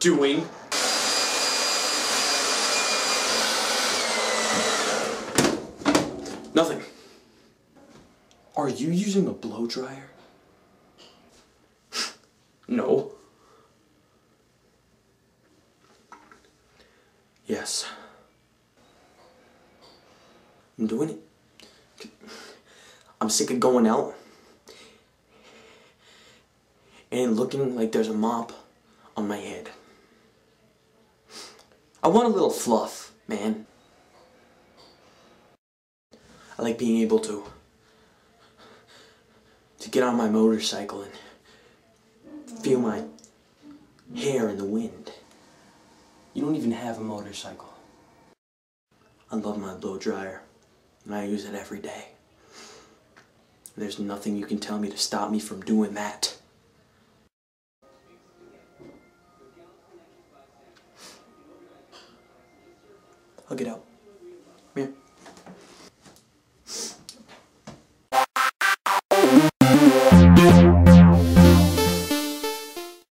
doing? Nothing. Are you using a blow dryer? No. Yes. I'm doing it. I'm sick of going out and looking like there's a mop on my head. I want a little fluff, man. I like being able to get on my motorcycle and feel my hair in the wind. You don't even have a motorcycle. I love my blow dryer, and I use it every day. There's nothing you can tell me to stop me from doing that. I'll get out. Come here.